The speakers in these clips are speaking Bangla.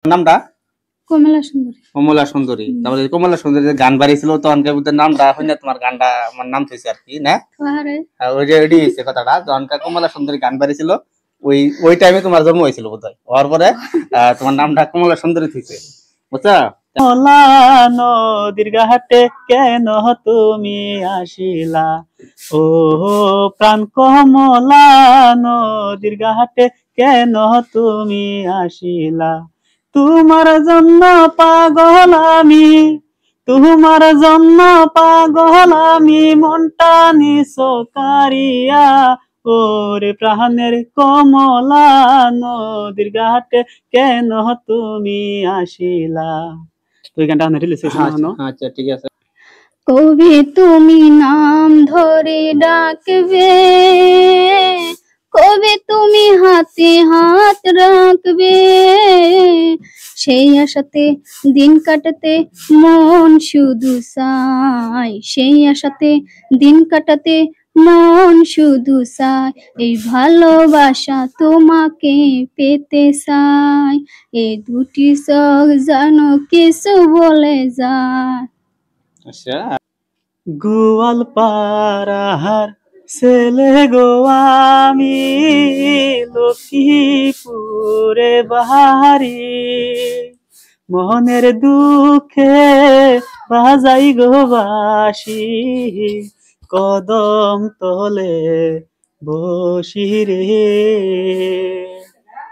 নামটা কমলা সুন্দরী। কমলা সুন্দরী। তারপরে কমলা সুন্দরী যে গান বাড়িয়েছিল তো অনকে বুঝতে নামটা হইনা তোমার গানটা আমার নাম থইছে আর কি না? ওই যে রেডি হয়েছে কথাটা অনকা কমলা সুন্দরী গান বাড়িয়েছিল ওই টাইমে তোমার জন্ম হয়েছিল বোধহয়। হওয়ার পরে তোমার নামটা কমলা সুন্দরী থইছে বুঝছো? কমলা নদীর ঘাটে কেন তুমি আসিলা, ও প্রাণ কমলা নদীর ঘাটে কেন তুমি আসিলা, তোমার জন্য পাগল আমি, তোমার জন্য পাগল আমি, মনটা নিছো কারিয়া, ওরে প্রাণের কমলা নদীর ঘাটে কেন তুমি আসিলা। তুই গানটা রিলিজ হয়েছে না? আচ্ছা ঠিক আছে। কবি তুমি নাম ধরে ডাকবে, কবি তুমি হাতে হাত রাখবে, সেই আশাতে দিন কাটাতে মন শুধু চায়, সেই আশাতে দিন কাটাতে মন শুধু চায়, এই ভালোবাসা তোমাকে পেতে চায়, এই দুটি চোখ জানো কিছু বলে যায়। আচ্ছা গোয়াল পাড়ার ছেলে গো আমি, লক্ষ্মীপুরে বাহারি, মনের দুঃখে বাজাই গো বাসি, কদম তলে বসি রে,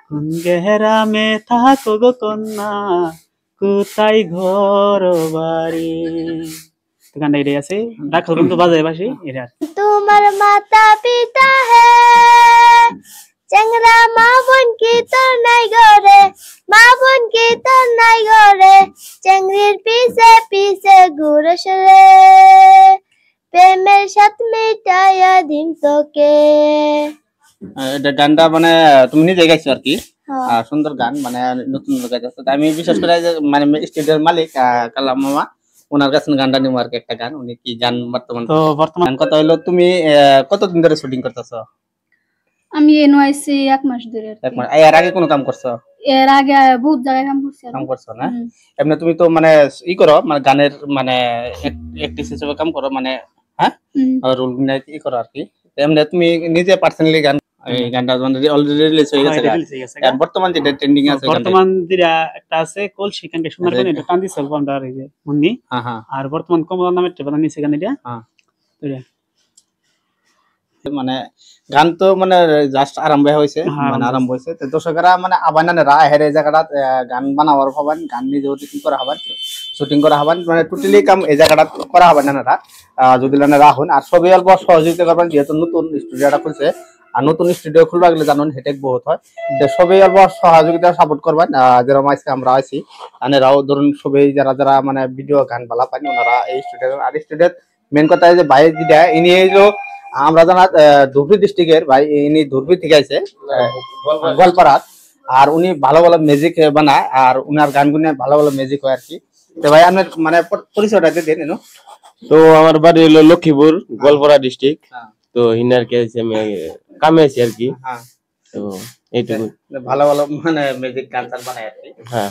কোন গেরামে থাকো গো কন্যা, কোথায় ঘর বাড়ি। গানটা এটাই আছে, রাখো কিন্তু বাজায় বাসি এটা। তোমার মাতা পিতা হে চেংরা, মা বোন কি তোর নাই ঘরে, মা বোন কি তোর নাই ঘরে, চেংড়ির পিছে পিছে ঘুরস রে, প্রেমের সাথ মিটাইয়া দিন তোকে। এটা গানটা মানে তুমি নিজে গাইছো আর কি। সুন্দর গান মানে নতুন গাইছো। আমি বিশেষ করে মানে স্টুডিওর মালিক কালাম মামা ওনার কাছে গানটা নিবো আর কি একটা গান। উনি কি গান বর্তমান কথা হইলো তুমি কতদিন ধরে শুটিং করতেছো? আমি এনওয়াইসি 1 মাস ধরে। 1 মাস। এর আগে কোনো কাম করছো? এর আগে বহুত জায়গায় কাম করছো না? এমনি তুমি তো মানে ই করো মানে গানের মানে অ্যাক্ট্রেস হিসেবে কাম করো মানে হ্যাঁ রোল নিয়ে ই করো আর কি। এমনি তুমি নিজে পার্সোনালি গান এই গানটা অলরেডি রিলিজ হয়ে গেছে। আর বর্তমান যেটা ট্রেন্ডিং আছে বর্তমান যেটা একটা আছে কল সেখানে সুন্দর করে এটা কান্দি সলভ আমরা এই যে মুন্নি আর বর্তমান কমলা নামের টেবলা নিচে গান এটা মানে গান তো মানে জাস্ট আরম্ভ হয়েছে মানে আরম্ভ হয়েছে তো দর্শকরা মানে আবানানে রা হেরে জায়গাটা গান বানাবার হবেন গান নিজে শুটিং করা হবেন শুটিং করা হবেন মানে টোটালি কাম এই জায়গাটা করা হবে না না যদি না রাখুন আর সবই অল্প সহযোগিতা করবেন যেহেতু নতুন স্টুডিওটা খুলছে আর নতুন স্টুডিও খুলবা গেলে জানুন হেটেক বহুত হয় সবই অল্প সহযোগিতা সাপোর্ট করবেন যেরকম আজকে আমরা আছি আনেরাও ধরুন সবই যারা যারা মানে ভিডিও গান বালা পান ওনারা এই স্টুডিও আর স্টুডিও মেন কথা যে বাইরে যেটা ইনি এইলো আমরা জানা ধুবড়ী ডিস্ট্রিক্টের ভাই ইনি ধুবড়ী থেকে আইছে গোয়ালপাড়ার আর উনি ভালো ভালো মিউজিক বানায় আর উনার গানগুলো ভালো ভালো মিউজিক হয় আর কি তো ভাই আপনার মানে পরিচয়টা দিয়ে দেন তো আমার বাড়ি হলো লক্ষ্মীপুর গোয়ালপাড়া ডিস্ট্রিক্ট তো হিনার কে আমি কামে আছি আর কি তো এইটুকু ভালো ভালো মানে মিউজিক গান বানায় আর কি হ্যাঁ